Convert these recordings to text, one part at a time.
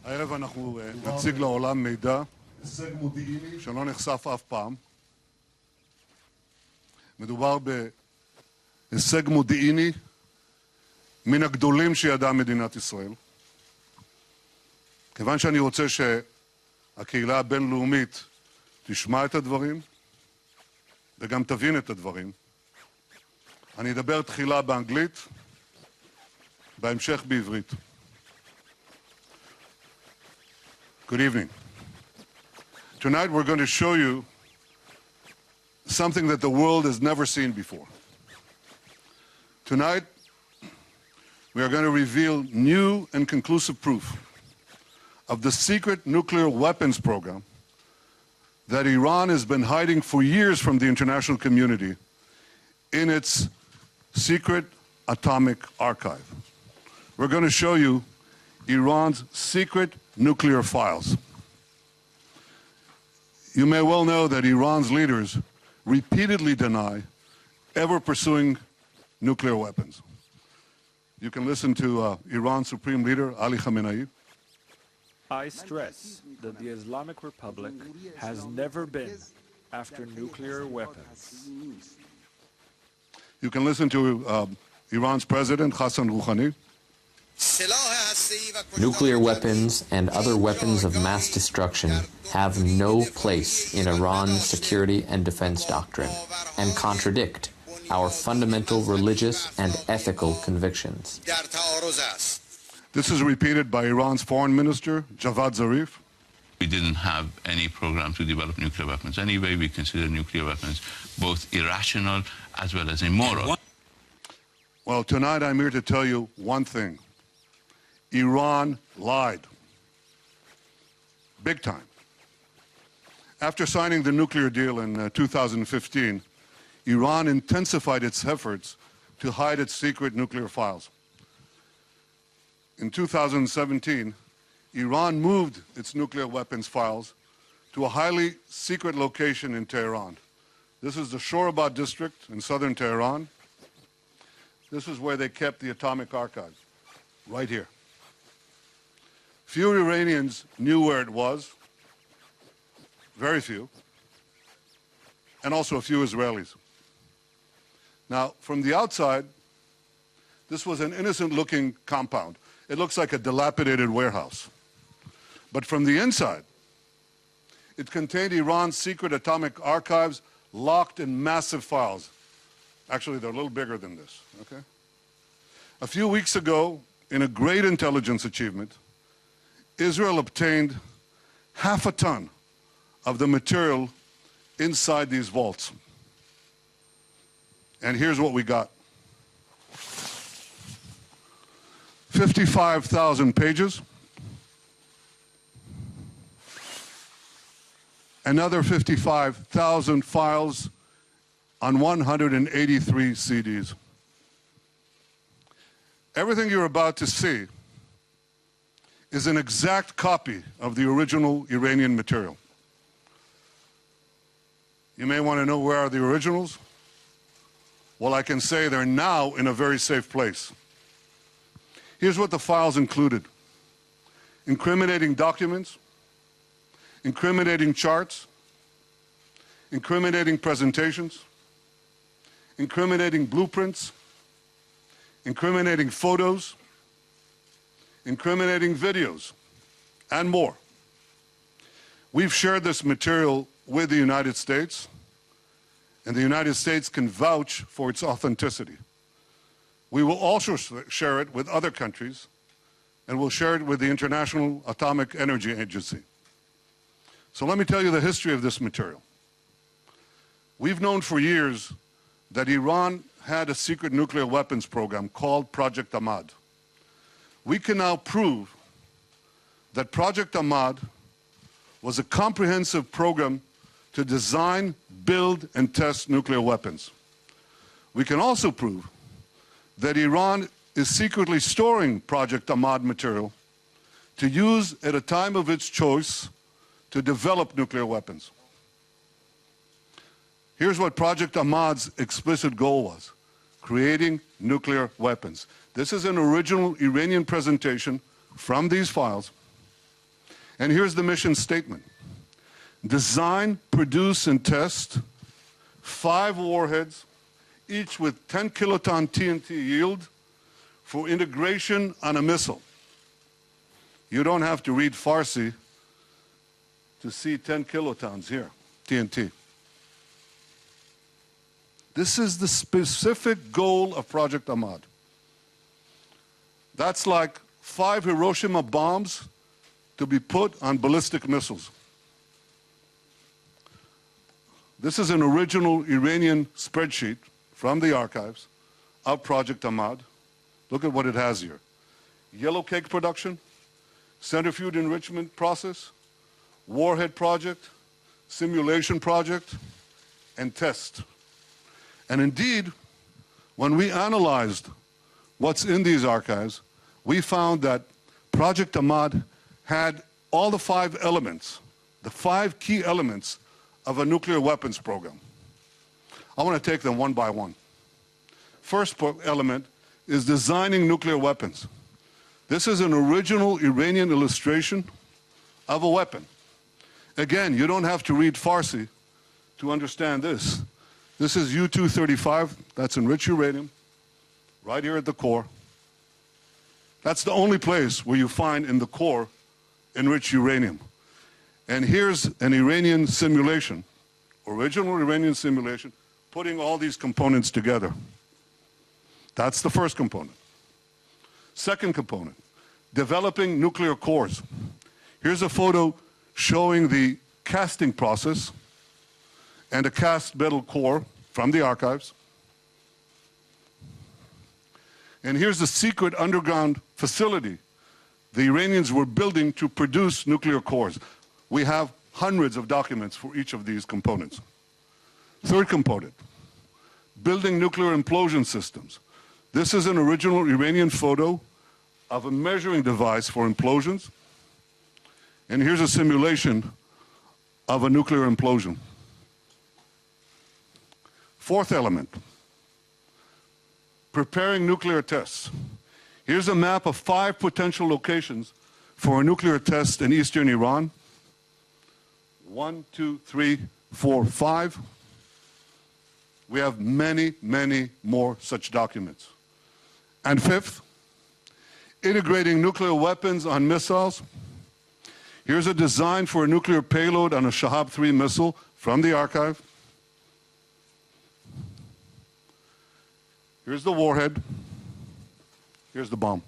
הערב אנחנו נציג לעולם מידע שלא נחשף אף פעם. מדובר בהישג מודיעיני מן הגדולים שידעה מדינת ישראל. כיוון שאני רוצה שהקהילה הבינלאומית תשמע את הדברים וגם תבין את הדברים, אני אדבר תחילה באנגלית, בהמשך בעברית. Good evening. Tonight we're going to show you something that the world has never seen before. Tonight we are going to reveal new and conclusive proof of the secret nuclear weapons program that Iran has been hiding for years from the international community in its secret atomic archive. We're going to show you Iran's secret nuclear files. You may well know that Iran's leaders repeatedly deny ever pursuing nuclear weapons. You can listen to Iran's Supreme Leader, Ali Khamenei. I stress that the Islamic Republic has never been after nuclear weapons. You can listen to Iran's President, Hassan Rouhani. Nuclear weapons and other weapons of mass destruction have no place in Iran's security and defense doctrine and contradict our fundamental religious and ethical convictions. This is repeated by Iran's Foreign Minister, Javad Zarif. We didn't have any program to develop nuclear weapons. Anyway, we consider nuclear weapons both irrational as well as immoral. Well, tonight I'm here to tell you one thing. Iran lied. Big time. After signing the nuclear deal in 2015, Iran intensified its efforts to hide its secret nuclear files. In 2017, Iran moved its nuclear weapons files to a highly secret location in Tehran. This is the Shorabad district in southern Tehran. This is where they kept the atomic archive, right here. Few Iranians knew where it was, very few, and also a few Israelis. Now, from the outside, this was an innocent-looking compound. It looks like a dilapidated warehouse. But from the inside, it contained Iran's secret atomic archives locked in massive files. Actually, they're a little bigger than this, okay? A few weeks ago, in a great intelligence achievement, Israel obtained 1/2 ton of the material inside these vaults. And here's what we got. 55,000 pages. Another 55,000 files on 183 CDs. Everything you're about to see is an exact copy of the original Iranian material. You may want to know where are the originals? Well, I can say they're now in a very safe place. Here's what the files included. Incriminating documents, incriminating charts, incriminating presentations, incriminating blueprints, incriminating photos, incriminating videos, and more. We've shared this material with the United States, and the United States can vouch for its authenticity. We will also share it with other countries, and we'll share it with the International Atomic Energy Agency. So let me tell you the history of this material. We've known for years that Iran had a secret nuclear weapons program called Project Ahmad. We can now prove that Project Ahmad was a comprehensive program to design, build, and test nuclear weapons. We can also prove that Iran is secretly storing Project Ahmad material to use at a time of its choice to develop nuclear weapons. Here's what Project Ahmad's explicit goal was: creating nuclear weapons. This is an original Iranian presentation from these files. And here's the mission statement. Design, produce, and test 5 warheads, each with 10 kiloton TNT yield for integration on a missile. You don't have to read Farsi to see 10 kilotons here, TNT. This is the specific goal of Project Ahmad. That's like 5 Hiroshima bombs to be put on ballistic missiles. This is an original Iranian spreadsheet from the archives of Project Ahmad. Look at what it has here. Yellow cake production, centrifuge enrichment process, warhead project, simulation project, and test. And indeed, when we analyzed what's in these archives, we found that Project Ahmad had all the 5 elements, the 5 key elements of a nuclear weapons program. I want to take them one by one. First element is designing nuclear weapons. This is an original Iranian illustration of a weapon. Again, you don't have to read Farsi to understand this. This is U-235, that's enriched uranium, right here at the core. That's the only place where you find in the core enriched uranium. And here's an Iranian simulation, original Iranian simulation, putting all these components together. That's the first component. Second component, developing nuclear cores. Here's a photo showing the casting process and a cast metal core from the archives. And here's the secret underground facility the Iranians were building to produce nuclear cores. We have hundreds of documents for each of these components. Third component, building nuclear implosion systems. This is an original Iranian photo of a measuring device for implosions. And here's a simulation of a nuclear implosion. Fourth element, preparing nuclear tests. Here's a map of 5 potential locations for a nuclear test in eastern Iran. 1, 2, 3, 4, 5. We have many, many more such documents. And fifth, integrating nuclear weapons on missiles. Here's a design for a nuclear payload on a Shahab-3 missile from the archive. Here's the warhead. Here's the bomb.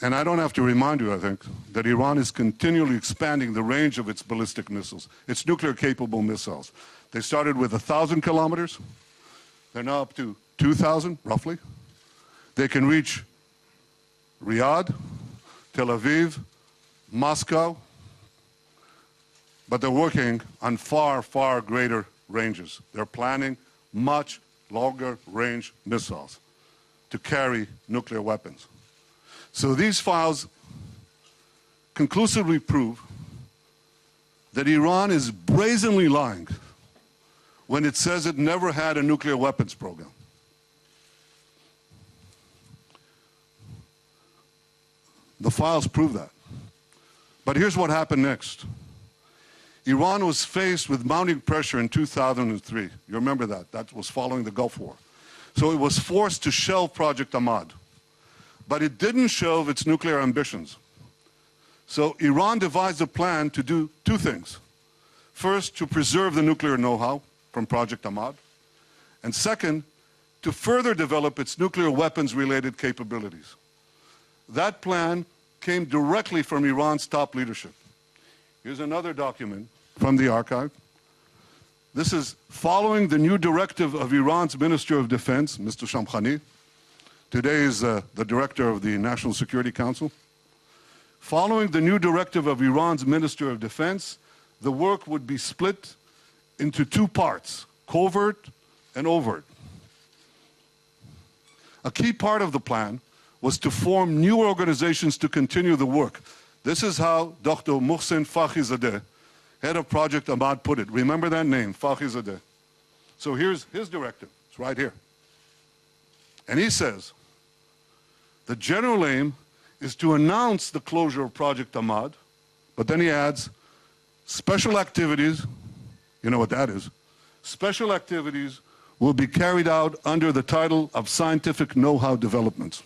And I don't have to remind you, I think, that Iran is continually expanding the range of its ballistic missiles, its nuclear-capable missiles. They started with 1,000 kilometers. They're now up to 2,000, roughly. They can reach Riyadh, Tel Aviv, Moscow, but they're working on far, far greater ranges. They're planning much longer range missiles to carry nuclear weapons. So these files conclusively prove that Iran is brazenly lying when it says it never had a nuclear weapons program. The files prove that. But here's what happened next. Iran was faced with mounting pressure in 2003. You remember that. That was following the Gulf War. So it was forced to shelve Project Ahmad. But it didn't shelve its nuclear ambitions. So Iran devised a plan to do 2 things. First, to preserve the nuclear know-how from Project Ahmad. And second, to further develop its nuclear weapons-related capabilities. That plan came directly from Iran's top leadership. Here's another document from the archive. This is following the new directive of Iran's Minister of Defense, Mr. Shamkhani. Today is the director of the National Security Council. Following the new directive of Iran's Minister of Defense, the work would be split into 2 parts, covert and overt. A key part of the plan was to form new organizations to continue the work. This is how Dr. Mohsen Fakhrizadeh, head of Project Ahmad, put it. Remember that name, Fakhrizadeh. So here's his directive. It's right here. And he says, the general aim is to announce the closure of Project Ahmad, but then he adds, special activities, you know what that is, special activities will be carried out under the title of scientific know-how developments.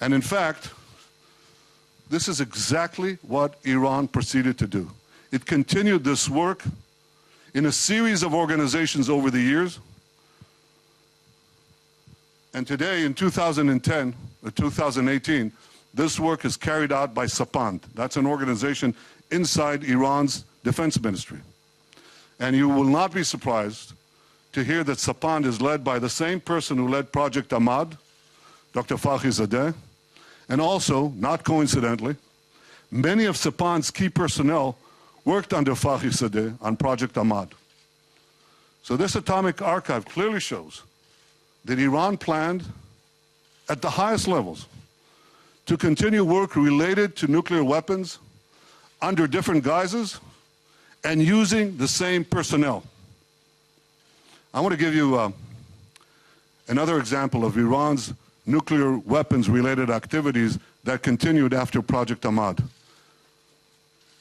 And in fact, this is exactly what Iran proceeded to do. It continued this work in a series of organizations over the years. And today, in 2010, or 2018, this work is carried out by Sapand. That's an organization inside Iran's defense ministry. And you will not be surprised to hear that Sapand is led by the same person who led Project Ahmad, Dr. Fakhrizadeh, and also, not coincidentally, many of Sapand's key personnel worked under Fakhrizadeh on Project Ahmad. So this atomic archive clearly shows that Iran planned at the highest levels to continue work related to nuclear weapons under different guises and using the same personnel. I want to give you another example of Iran's nuclear weapons-related activities that continued after Project Ahmad.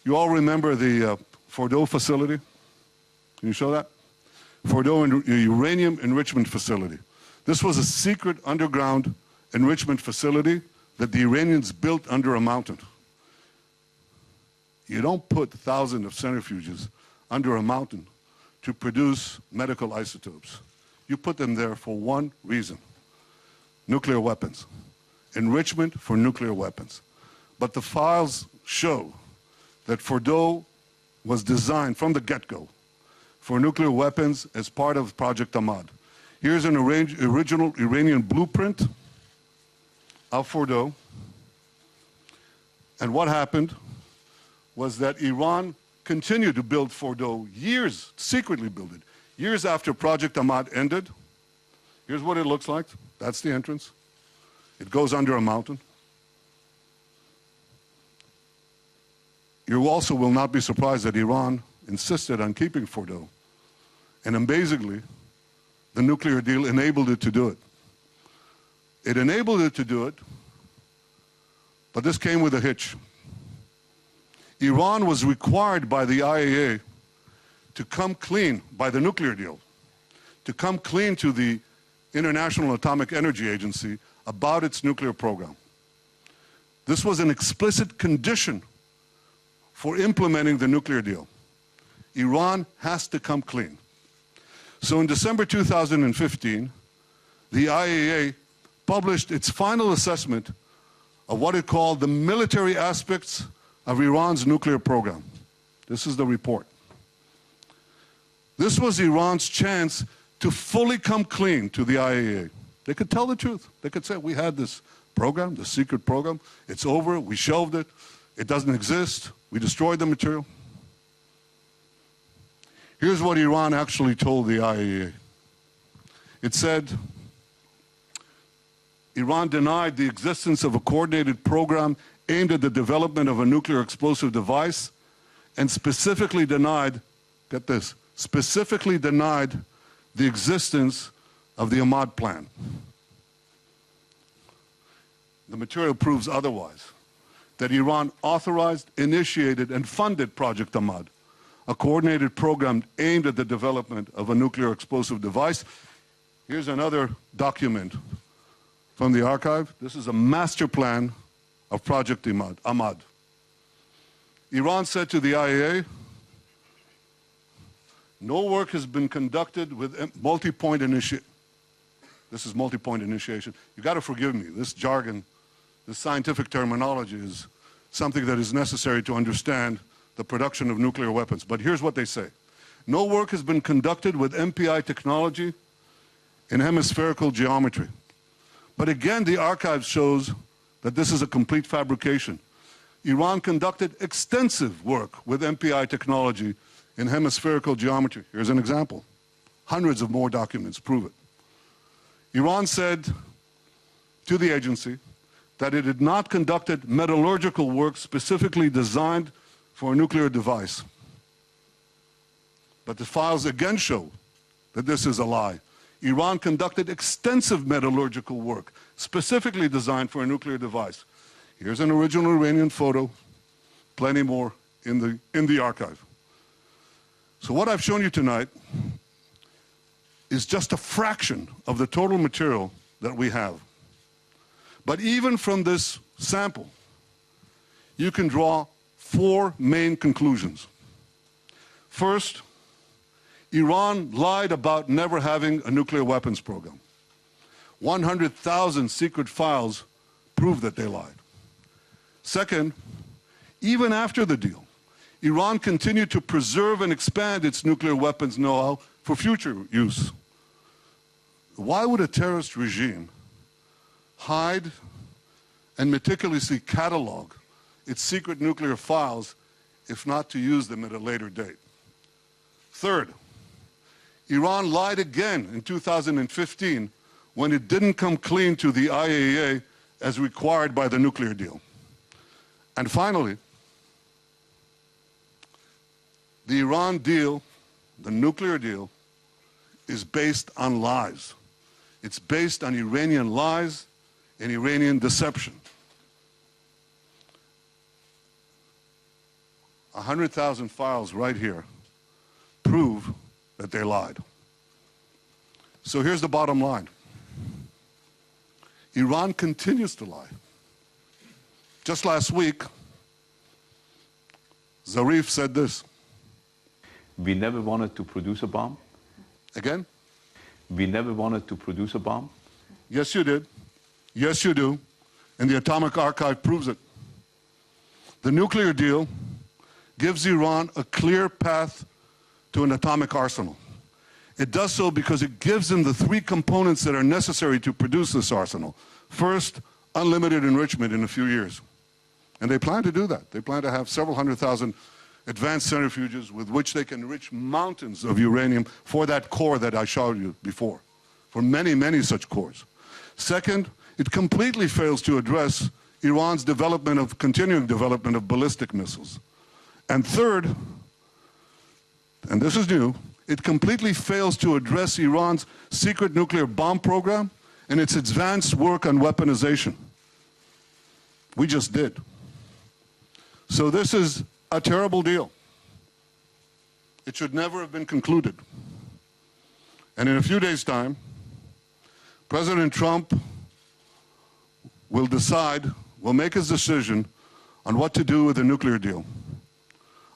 You all remember the Fordow facility? Can you show that? Fordow uranium enrichment facility. This was a secret underground enrichment facility that the Iranians built under a mountain. You don't put thousands of centrifuges under a mountain to produce medical isotopes. You put them there for one reason: nuclear weapons, enrichment for nuclear weapons. But the files show that Fordow was designed from the get-go for nuclear weapons as part of Project Ahmad. Here's an original Iranian blueprint of Fordow. And what happened was that Iran continued to build Fordow years, secretly build it, years after Project Ahmad ended. Here's what it looks like. That's the entrance. It goes under a mountain. You also will not be surprised that Iran insisted on keeping Fordow. And amazingly, the nuclear deal enabled it to do it. It enabled it to do it, but this came with a hitch. Iran was required by the IAEA to come clean, by the nuclear deal, to come clean to the International Atomic Energy Agency about its nuclear program. This was an explicit condition for implementing the nuclear deal. Iran has to come clean. So in December 2015, the IAEA published its final assessment of what it called the military aspects of Iran's nuclear program. This is the report. This was Iran's chance to fully come clean to the IAEA. They could tell the truth. They could say, we had this program, the secret program. It's over. We shelved it. It doesn't exist. We destroyed the material. Here's what Iran actually told the IAEA. It said, Iran denied the existence of a coordinated program aimed at the development of a nuclear explosive device, and specifically denied, get this, specifically denied the existence of the Ahmad plan. The material proves otherwise, that Iran authorized, initiated, and funded Project Ahmad, a coordinated program aimed at the development of a nuclear explosive device. Here's another document from the archive. This is a master plan of Project Ahmad. Iran said to the IAEA, no work has been conducted with multi-point initiation. This is multi-point initiation. You got to forgive me. This jargon, this scientific terminology is something that is necessary to understand the production of nuclear weapons. But here's what they say. No work has been conducted with MPI technology in hemispherical geometry. But again, the archive shows that this is a complete fabrication. Iran conducted extensive work with MPI technology in hemispherical geometry. Here's an example. Hundreds of more documents prove it. Iran said to the agency that it had not conducted metallurgical work specifically designed for a nuclear device. But the files again show that this is a lie. Iran conducted extensive metallurgical work specifically designed for a nuclear device. Here's an original Iranian photo, plenty more in the archive. So what I've shown you tonight is just a fraction of the total material that we have. But even from this sample, you can draw four main conclusions. First, Iran lied about never having a nuclear weapons program. 100,000 secret files prove that they lied. Second, even after the deal, Iran continued to preserve and expand its nuclear weapons know-how for future use. Why would a terrorist regime hide and meticulously catalog its secret nuclear files if not to use them at a later date? Third, Iran lied again in 2015 when it didn't come clean to the IAEA as required by the nuclear deal. And finally, the Iran deal, the nuclear deal, is based on lies. It's based on Iranian lies and Iranian deception. 100,000 files right here prove that they lied. So here's the bottom line. Iran continues to lie. Just last week, Zarif said this. We never wanted to produce a bomb. Again? We never wanted to produce a bomb. Yes, you did. Yes, you do. And the Atomic Archive proves it. The nuclear deal gives Iran a clear path to an atomic arsenal. It does so because it gives them the three components that are necessary to produce this arsenal. First, unlimited enrichment in a few years. And they plan to do that. They plan to have several 100,000 advanced centrifuges with which they can enrich mountains of uranium for that core that I showed you before, for many, many such cores. Second, it completely fails to address Iran's continuing development of ballistic missiles. And third, and this is new, it completely fails to address Iran's secret nuclear bomb program and its advanced work on weaponization. We just did. So this is a terrible deal. It should never have been concluded. And in a few days' time, President Trump will make his decision on what to do with the nuclear deal.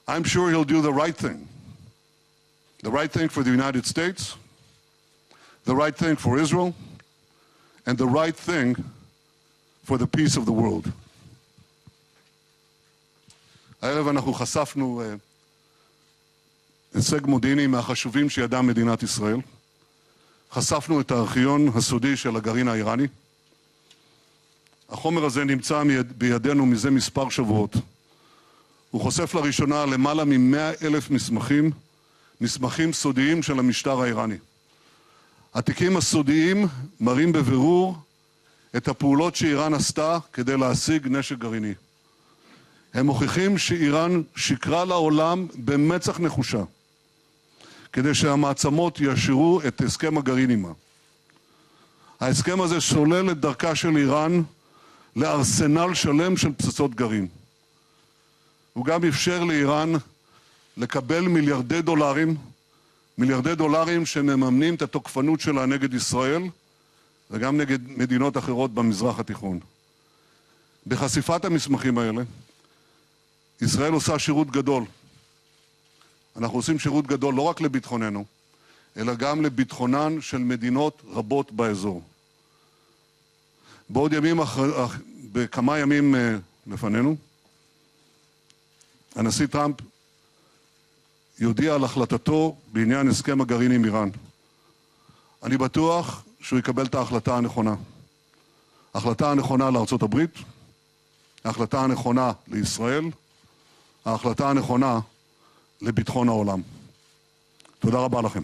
I'm sure he'll do the right thing. The right thing for the United States, the right thing for Israel, and the right thing for the peace of the world. הערב אנחנו חשפנו הישג מודיעיני מהחשובים שידעה מדינת ישראל. חשפנו את הארכיון הסודי של הגרעין האיראני. החומר הזה נמצא בידינו מזה מספר שבועות. הוא חושף לראשונה למעלה מ-100,000 מסמכים סודיים של המשטר האיראני. התיקים הסודיים מראים בבירור את הפעולות שאיראן עשתה כדי להשיג נשק גרעיני. הם מוכיחים שאיראן שיקרה לעולם במצח נחושה, כדי שהמעצמות יאשרו את הסכם הגרעין עימה. ההסכם הזה שולל את דרכה של איראן לארסנל שלם של פצצות גרעין. הוא גם אפשר לאיראן לקבל מיליארדי דולרים שמממנים את התוקפנות שלה נגד ישראל וגם נגד מדינות אחרות במזרח התיכון. בחשיפת המסמכים האלה, ישראל עושה שירות גדול. אנחנו עושים שירות גדול לא רק לביטחוננו, אלא גם לביטחונן של מדינות רבות באזור. בכמה ימים לפנינו, הנשיא טראמפ יודיע על החלטתו בעניין הסכם הגרעין עם איראן. אני בטוח שהוא יקבל את ההחלטה הנכונה. ההחלטה הנכונה לארצות הברית, ההחלטה הנכונה לישראל, ההחלטה הנכונה לביטחון העולם. תודה רבה לכם.